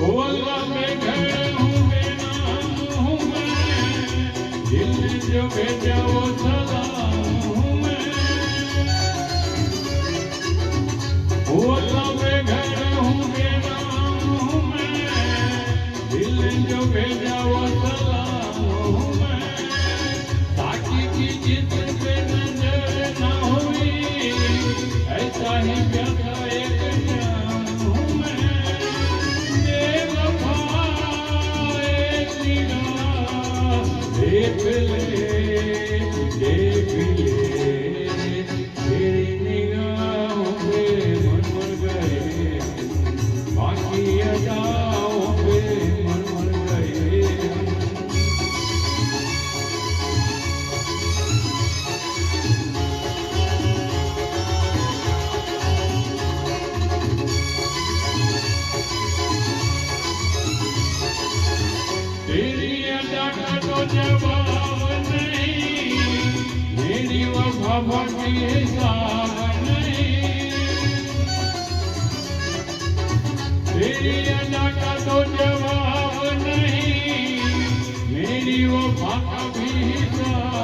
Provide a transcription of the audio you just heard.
अल्लाह में घर हूँ बेनाम हूँ मैं, दिल ने जो भेजा वो सलाम हूँ मैं। अल्लाह में घर हूँ बेनाम हूँ मैं, दिल ने जो भेजा वो सलाम हूँ मैं। ताकि की जिद पे नजर ना हुई, ऐसा ही प्यासा एक जाम हूँ मैं। बेवफा एक निगाह देख ले, देख ले, तेरी निगाहों पे मन मर गए, बाकी अदाओं पे मन मर गए। तेरी अदा का तो जवाब नहीं, मेरी वफा की हिसाब नहीं। तेरी अदा का तो जवाब नहीं, मेरी वफा का भी हिसाब